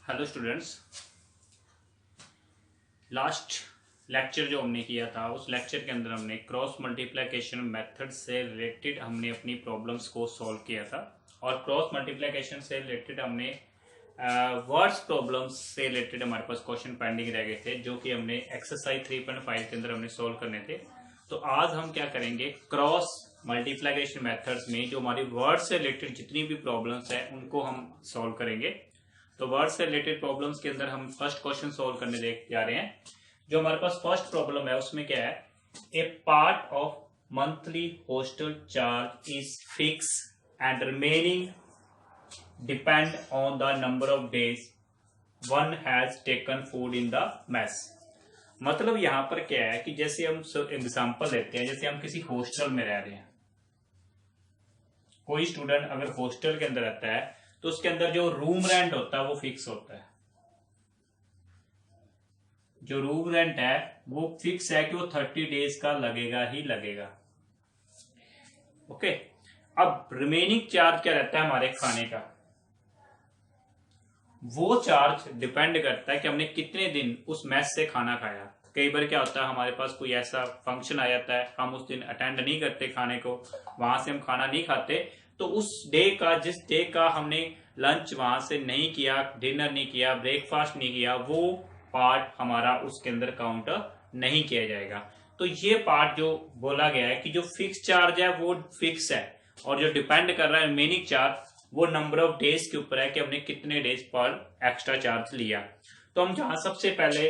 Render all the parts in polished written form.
Hello students. Last lecture जो हमने किया था उस लेक्चर के अंदर हमने क्रॉस मल्टीप्लिकेशन मेथड से रिलेटेड हमने अपनी प्रॉब्लम्स को सॉल्व किया था और क्रॉस मल्टीप्लिकेशन से रिलेटेड हमने वर्ड्स प्रॉब्लम्स से रिलेटेड हमारे पास क्वेश्चन पेंडिंग रह गए थे जो कि हमने एक्सरसाइज 3.5 के अंदर हमने सॉल्व करने थे। तो आज हम क्या करेंगे, क्रॉस मल्टीप्लिकेशन मेथड्स में जो हमारी वर्ड से रिलेटेड जितनी भी प्रॉब्लम्स है उनको हम सॉल्व करेंगे। तो वर्ड से रिलेटेड प्रॉब्लम्स के अंदर हम फर्स्ट क्वेश्चन सॉल्व करने जा रहे हैं। जो हमारे पास फर्स्ट प्रॉब्लम है उसमें क्या है, a part of monthly hostel charge is fix and remaining depend on the number of days one has taken food in the mess. मतलब यहां पर क्या है कि जैसे हम एग्जांपल लेते हैं, जैसे हम किसी हॉस्टल में रह रहे हैं, कोई स्टूडेंट अगर हॉस्टल के अंदर रहता है तो उसके अंदर जो रूम रेंट होता है वो फिक्स होता है। जो रूम रेंट है वो फिक्स है कि वो 30 डेज का लगेगा ही लगेगा। ओके, अब रिमेनिंग चार्ज क्या रहता है हमारे खाने का, वो चार्ज डिपेंड करता है कि हमने कितने दिन उस मेस से खाना खाया। कई बार क्या होता है, हमारे पास कोई ऐसा फंक्शन आ जाता है, हम उस दिन अटेंड नहीं करते खाने को, वहां से हम खाना नहीं खाते, तो उस डे का, जिस डे का हमने लंच वहां से नहीं किया, डिनर नहीं किया, ब्रेकफास्ट नहीं किया, वो पार्ट हमारा उसके अंदर काउंट नहीं किया जाएगा। तो ये पार्ट जो बोला गया है कि जो फिक्स चार्ज है वो फिक्स है और जो डिपेंड कर रहा है रिमेनिंग चार्ज वो नंबर ऑफ डेज के ऊपर है कि हमने कितने डेज पर एक्स्ट्रा चार्ज लिया। तो हम जहां सबसे पहले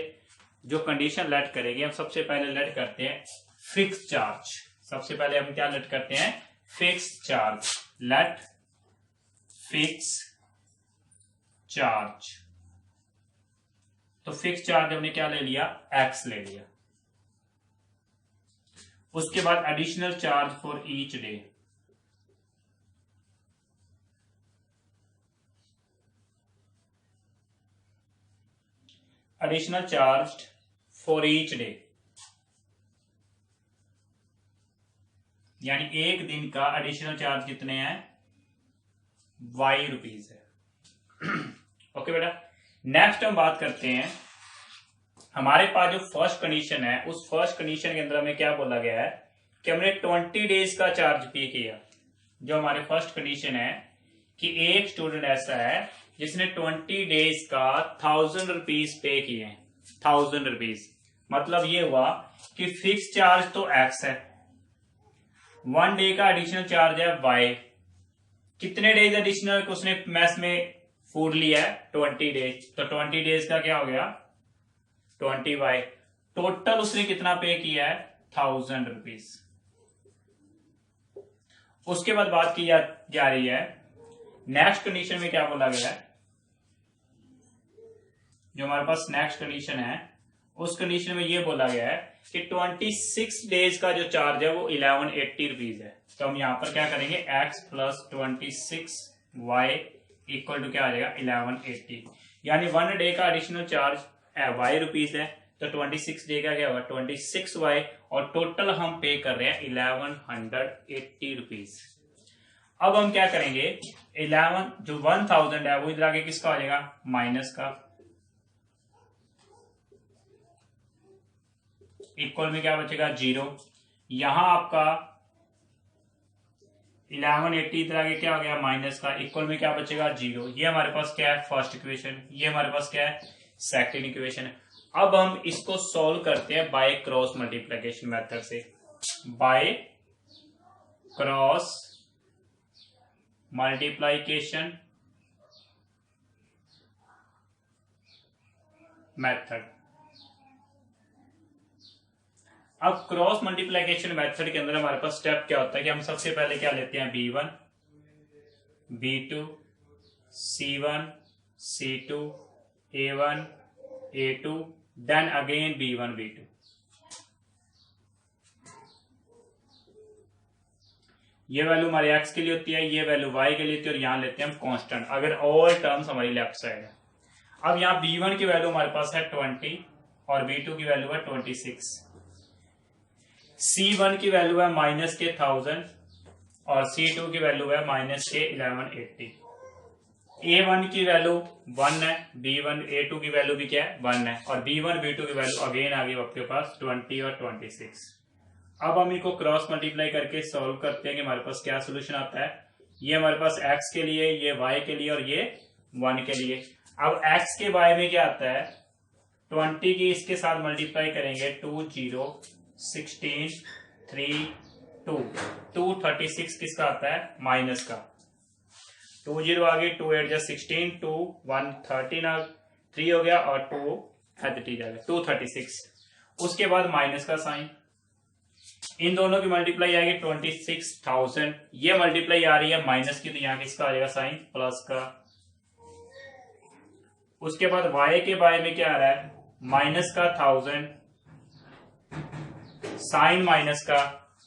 जो कंडीशन लेट करेंगे, हम सबसे पहले लेट करते हैं फिक्स चार्ज। सबसे पहले हम क्या लेट करते हैं, fix charge. Let fix charge. तो फिक्स चार्ज हमने क्या ले लिया, एक्स ले लिया। उसके बाद additional charge for each day. Additional charge for each day, यानी एक दिन का एडिशनल चार्ज कितने हैं, ₹Y है। ओके बेटा, नेक्स्ट हम बात करते हैं, हमारे पास जो फर्स्ट कंडीशन है उस फर्स्ट कंडीशन के अंदर हमें क्या बोला गया है कि हमने 20 डेज का चार्ज पे किया। जो हमारे फर्स्ट कंडीशन है कि एक स्टूडेंट ऐसा है जिसने 20 डेज का 1000 रुपीज पे किए। 1000 रुपीज मतलब ये हुआ कि फिक्स चार्ज तो एक्स है, 1 डे का एडिशनल चार्ज है वाई। कितने डेज एडिशनल उसने मैस में फूड लिया है, 20 डेज। तो 20 डेज का क्या हो गया, 20Y। टोटल उसने कितना पे किया है, 1000 रुपीज। उसके बाद बात की जा रही है नेक्स्ट कंडीशन में, क्या बोला गया है, जो हमारे पास नेक्स्ट कंडीशन है उस कंडीशन में ये बोला गया है कि 26 डेज का जो चार्ज है वो 1180 रुपीज है। तो हम यहां पर क्या करेंगे, x plus 26y equal to क्या आ जाएगा, 1180। यानी 1 डे का एडिशनल चार्ज y रुपीज है, तो 26 डे का क्या होगा, 26y, और टोटल हम पे कर रहे हैं 1180 रुपीज। अब हम क्या करेंगे, 11 जो 1000 है वो इधर आगे किसका आ जाएगा, माइनस का, इक्वल में क्या बचेगा, 0। यहां आपका 1180 इधर आगे क्या हो गया, माइनस का, इक्वल में क्या बचेगा, 0। ये हमारे पास क्या है, फर्स्ट इक्वेशन। ये हमारे पास क्या है, सेकंड इक्वेशन। अब हम इसको सॉल्व करते हैं बाय क्रॉस मल्टीप्लिकेशन मेथड से। By cross multiplication method. अब क्रॉस मल्टीप्लिकेशन मेथड के अंदर हमारे पास स्टेप क्या होता है कि हम सबसे पहले क्या लेते हैं, B1 B2 C1 C2 A1 A2 then again B1 B2। ये वैल्यू हमारे x के लिए होती है, ये वैल्यू y के लिए होती है, और यहां लेते हैं हम कांस्टेंट अगर ऑल टर्म्स हमारी लेफ्ट साइड है। अब यहां B1 की वैल्यू हमारे पास है 20 और B2 की वैल्यू है 26। C1 की वैल्यू है माइनस के 1000 और C2 की वैल्यू है माइनस के 1180। A1 की वैल्यू 1 है, B1 A2 की वैल्यू भी क्या है 1 है, और B1 B2 की वैल्यू अगेन आ गई आपके पास 20 और 26। अब हम इनको क्रॉस मल्टीप्लाई करके सॉल्व करते हैं कि हमारे पास क्या सोल्यूशन आता है। ये हमारे पास x के लिए, ये y के लिए और ये 1 के लिए। अब x के y में क्या आता है, 20 की इसके साथ मल्टीप्लाई करेंगे 2 0 16 3 2 236 किसका आता है माइनस का, 2 0 आ गई, 2 8 16 2 1 13 3 हो गया और 2 30 आ गया 236। उसके बाद माइनस का साइन, इन दोनों की मल्टीप्लाई आएगी 26,000, ये मल्टीप्लाई आ रही है माइनस की, तो यहाँ किसका आ जाएगा साइन प्लस का। उसके बाद y के बाय में क्या आ रहा है माइनस का 1000 साइन माइनस का,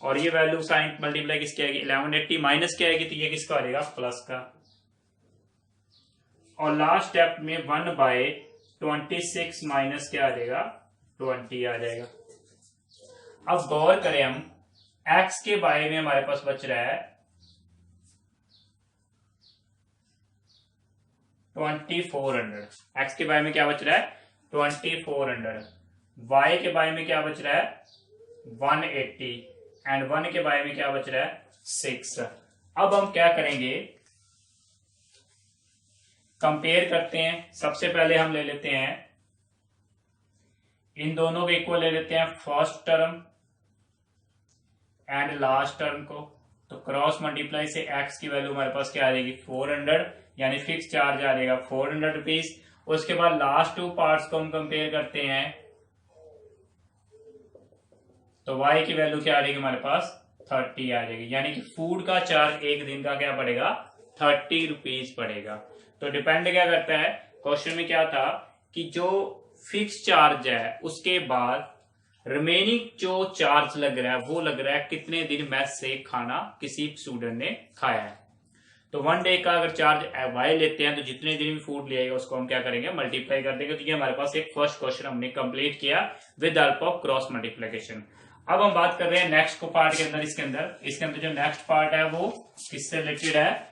और ये वैल्यू साइन मल्टीप्लाई किसकी आएगी 1180 माइनस की आएगी, तो ये किसका आ जाएगा प्लस का। और लास्ट स्टेप में 1/26 माइनस क्या आ जाएगा 20 आ जाएगा। अब गौर करें हम, x के बाय में हमारे पास बच रहा है 2400, x के बाय में क्या बच रहा है 2400, y के बाय में क्या बच रहा है 180 एंड 1 के बाय में क्या बच रहा है 6। अब हम क्या करेंगे, कंपेयर करते हैं। सबसे पहले हम ले लेते हैं इन दोनों को इक्वल ले लेते हैं, first term and last term को। तो क्रॉस मल्टीप्लाई से x की वैल्यू हमारे पास क्या आ जाएगी 400, यानी फिक्स चार्ज आ जाएगा 400 रुपीज। उसके बाद लास्ट टू पार्ट्स को हम कंपेयर करते हैं, तो y की वैल्यू क्या आ जाएगी हमारे पास 30 आ जाएगी, यानी कि फूड का चार्ज एक दिन का क्या पड़ेगा 30 रुपीज पड़ेगा। तो डिपेंड क्या करता है, क्वेश्चन में क्या था कि जो फिक्स चार्ज है उसके बाद रिमेनिंग जो चार्ज लग रहा है वो लग रहा है कितने दिन मेस से खाना किसी स्टूडेंट ने खाया है। तो 1 डे का अगर चार्ज वाई लेते हैं तो जितने दिन भी फूड लिएगा उसको हम क्या करेंगे मल्टीप्लाई कर देंगे। तो ये हमारे पास एक फर्स्ट क्वेश्चन हमने कंप्लीट किया with help of cross multiplication. अब हम बात कर रहे हैं नेक्स्ट को पार्ट के अंदर। इसके अंदर जो नेक्स्ट पार्ट है वो किससे रिलेटेड है,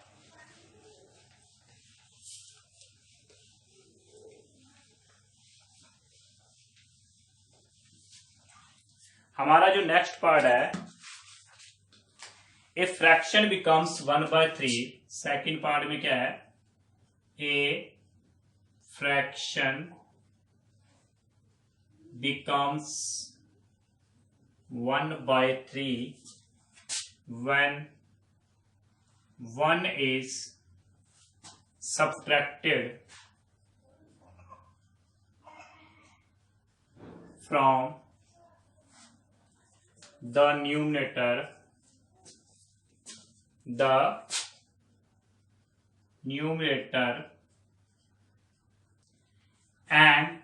हमारा जो नेक्स्ट पार्ट है a fraction becomes 1/3। Second part में क्या है, a fraction becomes 1/3 when 1 is subtracted from the numerator and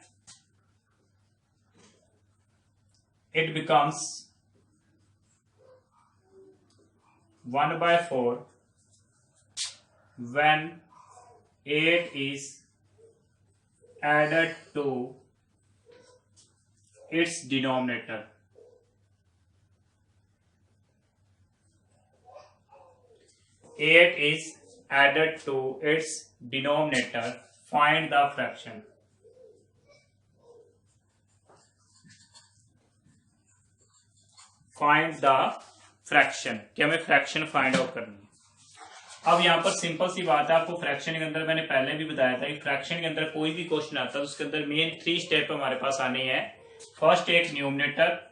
it becomes 1/4 when 8 is added to its denominator. Eight is added to its denominator. Find the fraction. Find the fraction. क्या हमें fraction find out करनी है। अब यहाँ पर simple सी बात है, आपको फ्रैक्शन के अंदर मैंने पहले भी बताया था कि फ्रैक्शन के अंदर कोई भी क्वेश्चन आता है उसके अंदर मेन 3 स्टेप हमारे पास आने हैं। फर्स्ट एक numerator,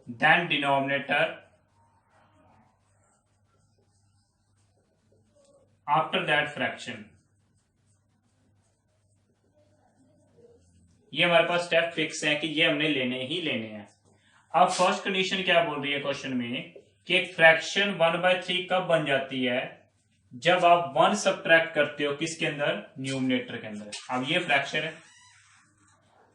then denominator, after that fraction। ये हमारे पास स्टेप फिक्स है कि ये हमने लेने ही लेने हैं। अब फर्स्ट कंडीशन क्या बोल रही है क्वेश्चन में कि एक फ्रैक्शन 1/3 कब बन जाती है, जब आप 1 सब्ट्रैक्ट करते हो किसके अंदर, न्यूमरेटर के अंदर। अब ये फ्रैक्शन है,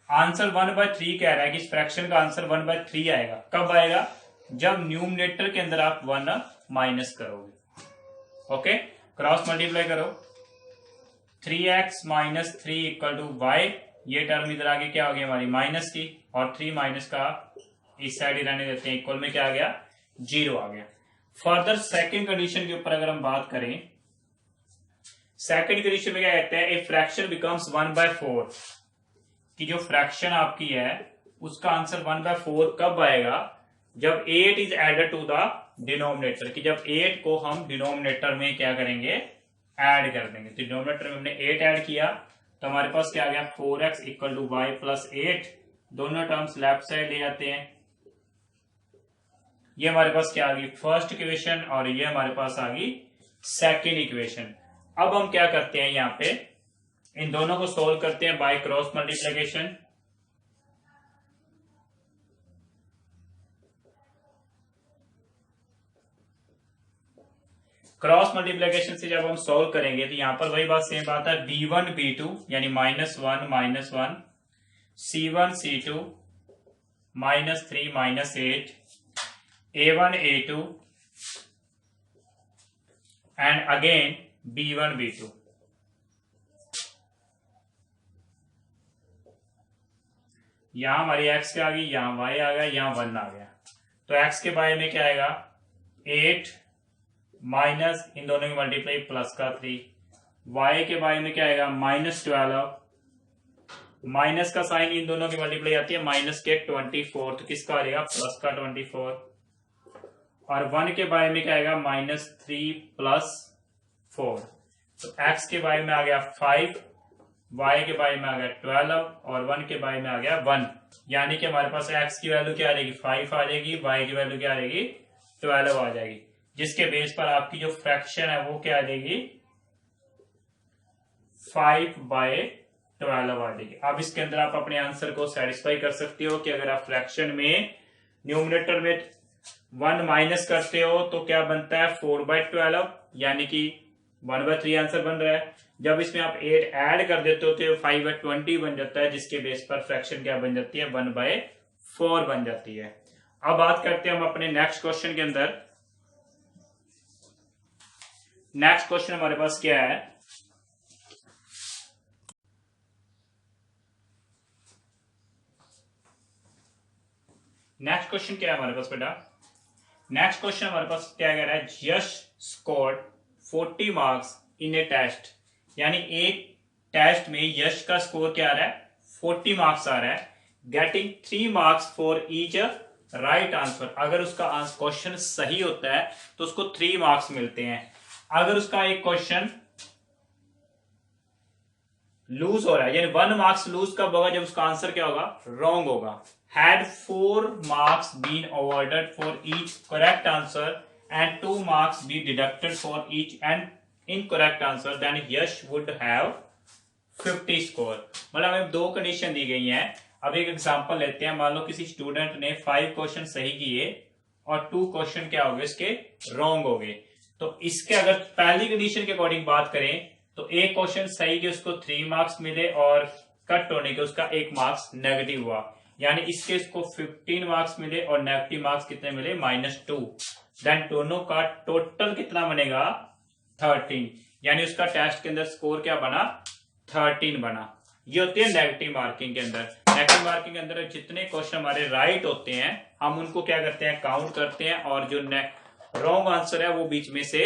आंसर 1/3 कह रहा है कि इस फ्रैक्शन का आंसर 1/3 आएगा। कब आएगा, जब न्यूमरेटर के अंदर आप 1 माइनस करोगे। ओके, क्रॉस मल्टीप्लाई करो, 3x minus 3 equal to y। ये टर्म इधर आगे क्या हो गया हमारी माइनस की, और 3 माइनस का इस साइड ही रहने देते हैं, इक्वल में क्या आ गया 0 आ गया। फर्दर सेकंड कंडीशन के ऊपर अगर हम बात करें, सेकंड कंडीशन में क्या कहते हैं, ए फ्रैक्शन बिकम्स 1/4, कि जो फ्रैक्शन आपकी है उसका आंसर 1/4 कब आएगा, जब 8 is added to the denominator, कि जब 8 को हम डिनोमिनेटर में क्या करेंगे, ऐड कर देंगे। तो डिनोमिनेटर में हमने 8 ऐड किया तो हमारे पास क्या आ गया, 4x equal to Y plus 8, दोनों टर्म्स लेफ्ट साइड ले जाते हैं। ये हमारे पास क्या आ गई, फर्स्ट इक्वेशन, और ये हमारे पास आ गई सेकेंड इक्वेशन। अब हम क्या करते हैं, यहां पे इन दोनों को सोल्व करते हैं by cross multiplication. Cross multiplication से जब हम सोल्व करेंगे तो यहां पर वही बात सेम बात है, b1 b2 यानी -1 c1 c2 -3 -8 a1 a2 and again b1 b2। यहां हमारी x क्या आ गई, यहां y आ गया, यहां 1 आ गया। तो x के बारे में क्या आएगा, 8 माइनस इन दोनों की मल्टीप्लाई प्लस का 3, y के बारे में क्या आएगा, -12, माइनस का साइन इन दोनों की मल्टीप्लाई आती है माइनस के 24, तो किसका आ जाएगा, प्लस का 24, और 1 के बारे में क्या आएगा, -3 + 4। तो x के बारे में आ गया 5, y के बारे में आ गया 12 और 1 के बारे में आ गया 1, यानी कि हमारे पास x की वैल्यू क्या आ जाएगी, 5 आ जाएगी, y की वैल्यू क्या आ जाएगी, 12 आ जाएगी, जिसके बेस पर आपकी जो फ्रैक्शन है वो क्या आ जाएगी, 5/12 आ जाएगी। अब इसके अंदर आप अपने आंसर को सेटिस्फाई कर सकते हो कि अगर आप फ्रैक्शन में न्यूमरेटर में 1 माइनस करते हो तो क्या बनता है, 4/12, यानी कि 1/3 आंसर बन रहा है। जब इसमें आप 8 ऐड कर देते हो तो 5/20 बन जाता है, जिसके बेस पर फ्रैक्शन क्या बन जाती है, 1/4 बन जाती है। अब बात करते हैं हम अपने नेक्स्ट क्वेश्चन के अंदर। नेक्स्ट क्वेश्चन हमारे पास क्या है, नेक्स्ट क्वेश्चन क्या है हमारे पास बेटा, नेक्स्ट क्वेश्चन हमारे पास क्या कह रहा है, Yash scored 40 marks in a test, यानी एक टेस्ट में यश का स्कोर क्या आ रहा है, 40 मार्क्स आ रहा है, getting 3 marks for each right answer. अगर उसका क्वेश्चन सही होता है तो उसको 3 मार्क्स मिलते हैं। अगर उसका एक क्वेश्चन लूज हो रहा है, यानी 1 मार्क्स लूज कब होगा, जब उसका आंसर क्या होगा, रॉन्ग होगा। Had 4 marks been awarded for each correct answer and 2 marks be deducted for each and incorrect answer, then Yash would have 50 score। मतलब हमें 2 कंडीशन दी गई हैं। अब एक एग्जांपल लेते हैं, मान लो किसी स्टूडेंट ने 5 क्वेश्चन सही किए और 2 क्वेश्चन क्या हो गए, इसके रॉन्ग हो गए। तो इसके अगर पहली कंडीशन के अकॉर्डिंग बात करें तो एक क्वेश्चन सही के उसको 3 मार्क्स मिले और कट होने के उसका 1 मार्क्स नेगेटिव हुआ, यानी इस केस को 15 मार्क्स मिले और नेगेटिव मार्क्स कितने मिले, -2। देन दोनों का टोटल कितना बनेगा, 13, यानी उसका टेस्ट के अंदर स्कोर क्या बना, 13 बना। ये होती है नेगेटिव मार्किंग के अंदर। नेगेटिव मार्किंग के अंदर जितने क्वेश्चन हमारे राइट होते हैं हम उनको क्या करते हैं, काउंट करते हैं, और जो रॉन्ग आंसर है वो बीच में से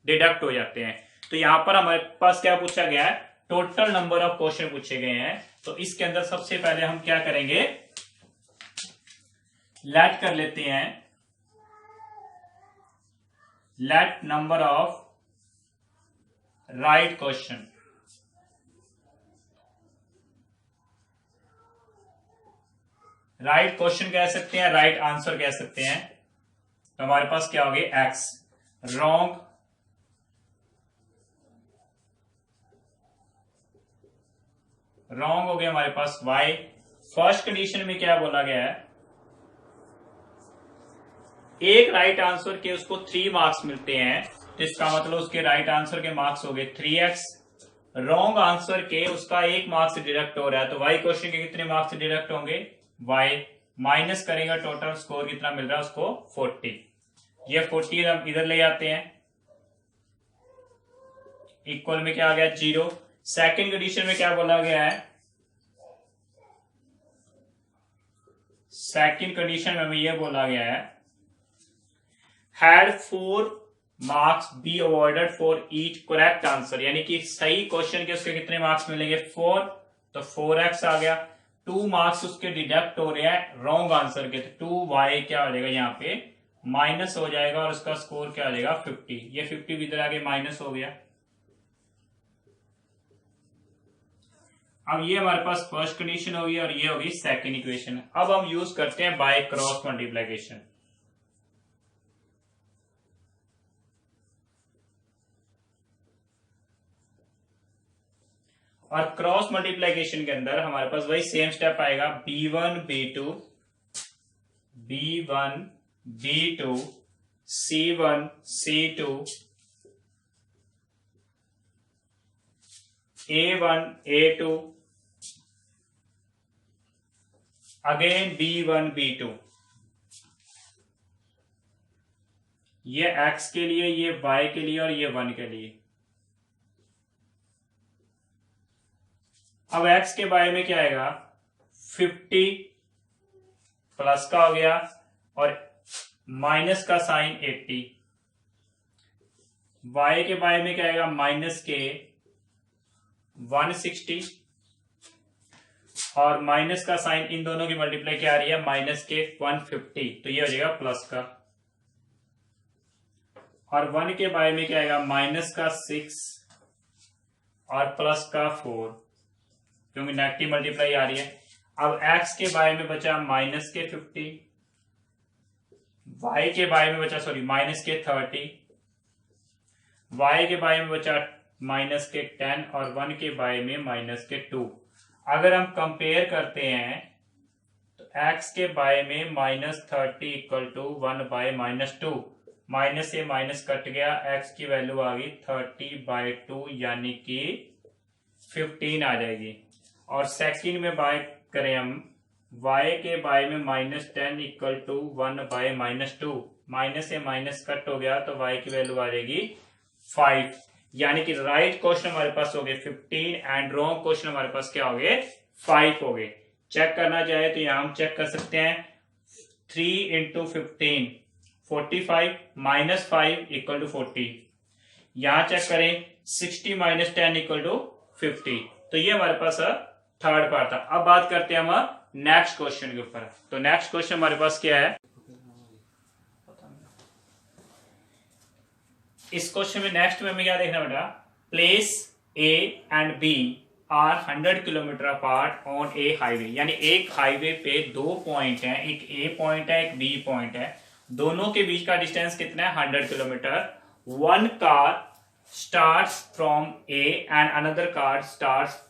डिडक्ट हो जाते हैं। तो यहां पर हमारे पास क्या पूछा गया है, टोटल नंबर ऑफ क्वेश्चन पूछे गए हैं। तो इसके अंदर सबसे पहले हम क्या करेंगे, लेट कर लेते हैं, let number of right question. Right question कह सकते हैं, राइट आंसर कह सकते हैं। तो हमारे पास क्या हो गया, x, रॉन्ग रॉन्ग हो गया हमारे पास y। फर्स्ट कंडीशन में क्या बोला गया है, एक राइट आंसर के उसको 3 मार्क्स मिलते हैं, तो इसका मतलब उसके राइट आंसर के मार्क्स हो गए 3x। रॉन्ग आंसर के उसका 1 मार्क्स डिडक्ट हो रहा है, तो y क्वेश्चन के कितने मार्क्स डिडक्ट होंगे, y माइनस करेगा, टोटल स्कोर कितना मिल रहा है उसको, 40। ये 40 हम इधर ले आते हैं, इक्वल में क्या आ गया, 0। सेकेंड कंडीशन में क्या बोला गया है, सेकेंड कंडीशन में हमें यह बोला गया है, had 4 marks be awarded for each correct answer, यानी कि सही क्वेश्चन के उसके कितने मार्क्स मिलेंगे 4, तो 4x आ गया। 2 मार्क्स उसके डिडक्ट हो रहे हैं रॉन्ग आंसर के, तो 2y क्या हो जाएगा यहाँ पे माइनस हो जाएगा और उसका स्कोर क्या हो जाएगा 50। ये 50 इधर आगे माइनस हो गया। अब ये हमारे पास फर्स्ट कंडीशन होगी और ये होगी सेकंड इक्वेशन। अब हम यूज करते हैं बाय क्रॉस मल्टीप्लिकेशन। और क्रॉस मल्टीप्लिकेशन के अंदर हमारे पास वही सेम स्टेप आएगा, b1 b2 b1 b2 c1 c2 a1 a2 again b1 b2। ये x के लिए, ये y के लिए और ये 1 के लिए। अब x के बारे में क्या आएगा 50 प्लस का हो गया और माइनस का साइन 80। y के बारे में क्या आएगा माइनस के 160 और माइनस का साइन, इन दोनों की मल्टीप्लाई क्या आ रही है माइनस के 150, तो ये हो जाएगा प्लस का। और 1 के बारे में क्या आएगा माइनस का 6 और प्लस का 4, क्योंकि नेगेटिव मल्टीप्लाई आ रही है। अब x के बारे में बचा माइनस के 50, y के बारे में बचा माइनस के 30, y के बारे में बचा माइनस के 10 और 1 के बारे में माइनस के 2। अगर हम कंपेयर करते हैं तो x के बारे में minus 30 equal to 1 by minus 2, minus से माइनस कट गया, x की वैल्यू आ गई 30/2 यानी कि 15 आ जाएगी। और सेकंड में बाय करें हम y के बारे में minus 10 equal to 1 by minus 2, minus से माइनस कट हो गया तो y की वैल्यू आ जाएगी 5, यानी कि राइट क्वेश्चन हमारे पास हो गए 15 एंड रॉन्ग क्वेश्चन हमारे पास क्या हो गए 5 हो गए। चेक करना चाहे तो यहां हम चेक कर सकते हैं 3 इंटू 15 45 माइनस 5 इक्वल टू 40। यहां चेक करें 60 माइनस 10 इक्वल टू 50। तो ये हमारे पास थर्ड पार्ट था। अब बात करते हैं हम नेक्स्ट क्वेश्चन के ऊपर। तो नेक्स्ट क्वेश्चन हमारे पास क्या है, इस क्वेश्चन में नेक्स्ट में हमें क्या देखना बेटा, place A and B are 100 kilometre apart on a highway, यानी एक हाईवे पे दो पॉइंट हैं, एक ए पॉइंट है एक बी पॉइंट है, दोनों के बीच का डिस्टेंस कितना है 100 kilometre. One car starts from A and another car starts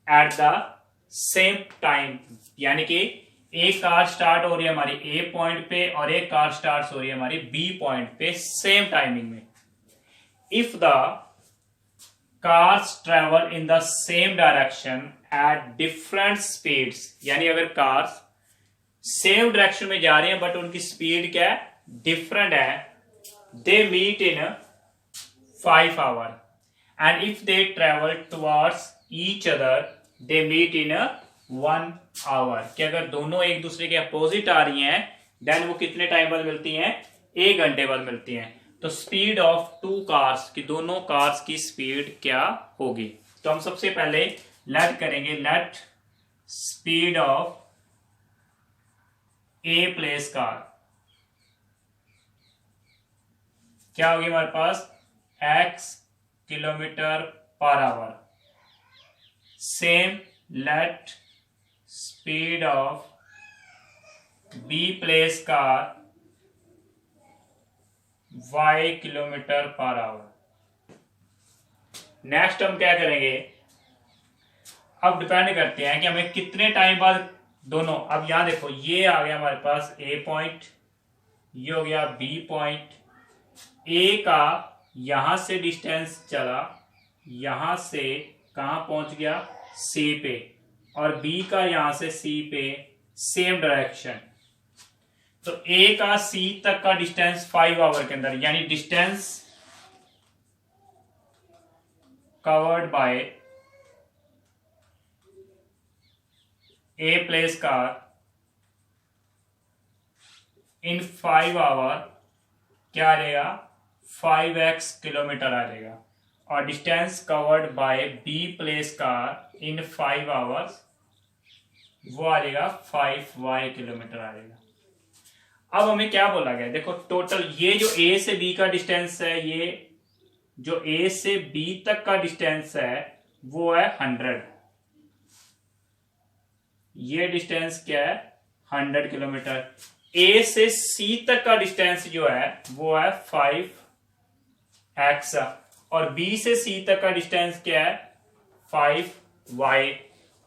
at the same time, यानी कि एक कार स्टार्ट हो रही है हमारी ए पॉइंट पे और एक कार स्टार्ट हो रही है हमारी बी पॉइंट पे सेम टाइमिंग में। If the cars travel in the same direction at different speeds, यानी अगर कार्स सेम डायरेक्शन में जा रही हैं बट उनकी स्पीड क्या है डिफरेंट है, they meet in 5 hours and if they travel towards each other they meet in 1 hour, कि अगर दोनों एक दूसरे के अपोजिट आ रही हैं देन वो कितने टाइम बाद मिलती हैं 1 घंटे बाद मिलती हैं। तो स्पीड ऑफ टू कार्स, कि दोनों कार्स की स्पीड क्या होगी। तो हम सबसे पहले लेट करेंगे, let speed of A place car क्या होगी हमारे पास x kilometre per hour. Same let speed of B place car y kilometre per hour. Next हम क्या करेंगे, अब डिपेंड करते हैं कि हमें कितने टाइम बाद दोनों, अब यहां देखो ये आ गया हमारे पास ए पॉइंट, ये हो गया बी पॉइंट। ए का यहां से डिस्टेंस चला, यहां से कहां पहुंच गया सी पे, और बी का यहां से सी पे सेम डायरेक्शन। तो ए का सी तक का डिस्टेंस 5 आवर के अंदर, यानी distance covered by A place car in 5 hour क्या आ जाएगा 5x किलोमीटर आ जाएगा, और distance covered by B place car in 5 hours वो आ जाएगा 5y किलोमीटर आ जाएगा। अब हमें क्या बोला गया, देखो टोटल ये जो ए से बी का डिस्टेंस है, ये जो ए से बी तक का डिस्टेंस है वो है 100, ये डिस्टेंस क्या है 100 किलोमीटर। ए से सी तक का डिस्टेंस जो है वो है 5x, और बी से सी तक का डिस्टेंस क्या है 5y।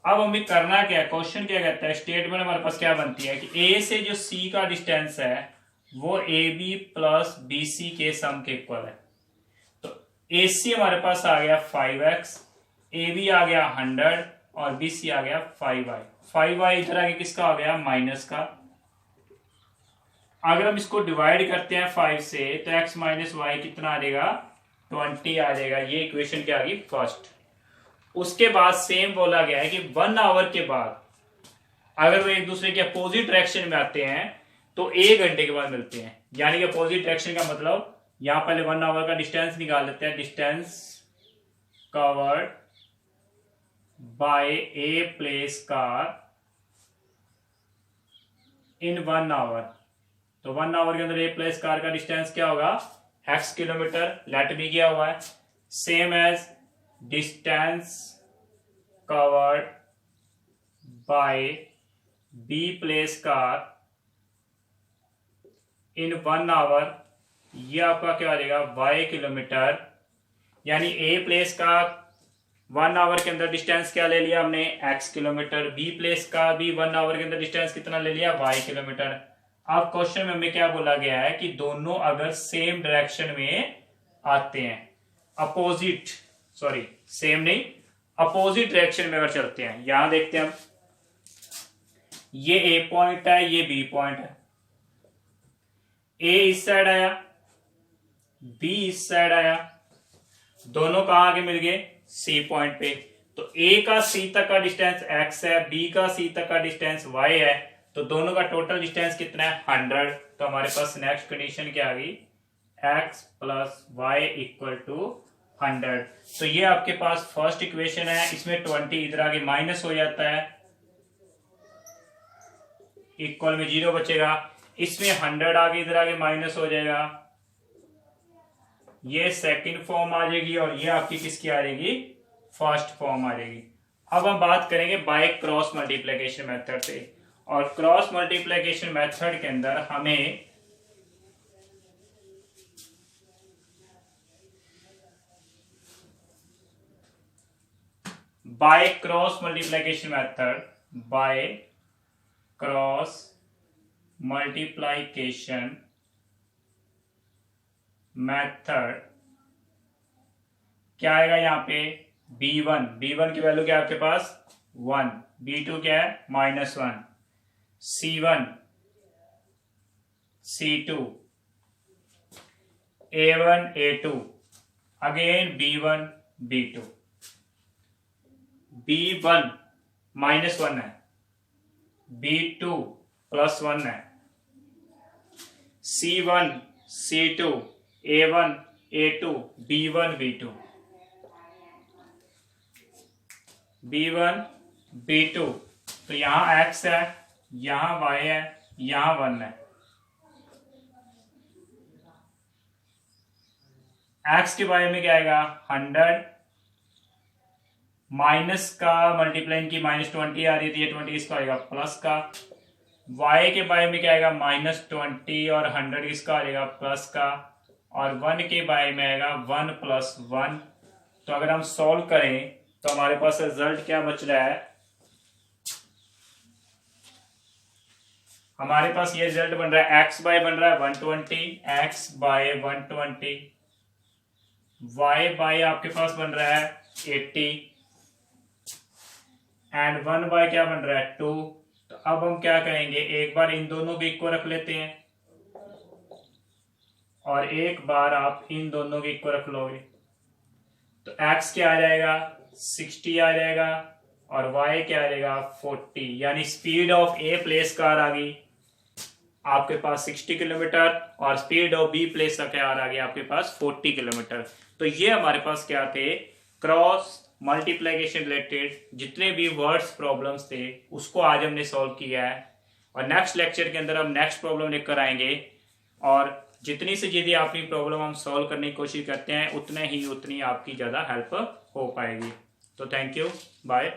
अब हमें करना क्या है, क्वेश्चन क्या कहता है, स्टेटमेंट हमारे पास क्या बनती है कि ए से जो सी का डिस्टेंस है वो A B plus B C के सम के इक्वल है। तो ए सी हमारे पास आ गया 5x, ए बी आ गया 100 और बी सी आ गया 5y। 5y इधर आगे किसका आ गया माइनस का। अगर हम इसको डिवाइड करते हैं 5 से तो x माइनस वाई कितना आ जाएगा 20 आ जाएगा। ये इक्वेशन क्या आ गई फर्स्ट। उसके बाद सेम बोला गया है कि 1 आवर के बाद अगर वो एक दूसरे के अपोजिट डायरेक्शन में आते हैं तो 1 घंटे के बाद मिलते हैं। यानी कि अपोजिट डायरेक्शन का मतलब यहां पहले 1 आवर का डिस्टेंस निकाल लेते हैं, distance covered by A place car in 1 hour. तो 1 आवर के अंदर ए प्लेस कार का डिस्टेंस क्या होगा x किलोमीटर, लेट बी किया हुआ है, same as distance covered by B place car in 1 hour, ये आपका क्या आ जाएगा y किलोमीटर। यानी ए प्लेस का 1 आवर के अंदर डिस्टेंस क्या ले लिया हमने x किलोमीटर, बी प्लेस का भी 1 आवर के अंदर डिस्टेंस कितना ले लिया y किलोमीटर। अब क्वेश्चन में हमें क्या बोला गया है कि दोनों अगर सेम डायरेक्शन में आते हैं, अपोजिट सॉरी सेम नहीं अपोजिट डायरेक्शन में अगर चलते हैं, यहां देखते हैं हम, ये ए पॉइंट है ये बी पॉइंट है, ए इस साइड आया बी इस साइड आया, दोनों कहां आगे मिल गए सी पॉइंट पे। तो ए का सी तक का डिस्टेंस x है, बी का सी तक का डिस्टेंस y है, तो दोनों का टोटल डिस्टेंस कितना है 100। तो हमारे पास नेक्स्ट कंडीशन क्या आ गई x plus y equal to 100। तो ये आपके पास फर्स्ट इक्वेशन है, इसमें 20 इधर आगे माइनस हो जाता है, इक्वल में 0 बचेगा, इसमें 100 आगे इधर आगे माइनस हो जाएगा, ये सेकंड फॉर्म आ जाएगी और ये आपकी किसकी आ जाएगी फर्स्ट फॉर्म आ जाएगी। अब हम बात करेंगे बाय क्रॉस मल्टीप्लिकेशन मेथड से, और क्रॉस मल्टीप्लिकेशन मेथड के अंदर हमें बाय क्रॉस मल्टीप्लिकेशन मेथड क्या आएगा यहाँ पे b1 की वैल्यू क्या है आपके पास 1, b2 क्या है -1, c1 c2 a1 a2 again b1 b2, b1 -1 है, b2 +1 है, c1 c2 a1 a2 b1 b2 b2। तो यहां x है यहां y है यहां 1 है, x के बारे में क्या आएगा 100, माइनस का मल्टीप्लाइन की -20 आ रही थी, ये 20 इसका आएगा प्लस का, y के बारे में क्या आएगा -20 और 100 किसका आ जाएगा प्लस का, और 1 के बारे में आएगा 1 + 1। तो अगर हम सॉल्व करें तो हमारे पास रिजल्ट क्या बच रहा है, हमारे पास ये रिजल्ट बन रहा है x बाय बन रहा है 120, x बाय 120, y बाय आपके पास बन रहा है 80 एंड 1 बाय क्या बन रहा है 2। तो अब हम क्या करेंगे, एक बार इन दोनों को इक्वल रख लेते हैं और एक बार आप इन दोनों को इक्वल रख लोगे, तो x क्या आ जाएगा 60 आ जाएगा और y क्या आ जाएगा 40, यानी speed of A place car आ गई आपके पास 60 किलोमीटर और स्पीड ऑफ बी प्लेस का क्या आ गया आपके पास 40 किलोमीटर। तो ये हमारे पास क्या थे, क्रॉस मल्टीप्लीकेशन रिलेटेड जितने भी वर्ड्स प्रॉब्लम्स थे उसको आज हमने सॉल्व किया है। और नेक्स्ट लेक्चर के अंदर हम नेक्स्ट प्रॉब्लम लेकर आएंगे, और जितनी से जितनी आपकी प्रॉब्लम हम सॉल्व करने की कोशिश करते हैं उतनी आपकी ज़्यादा हेल्प हो पाएगी। तो थैंक यू, बाय।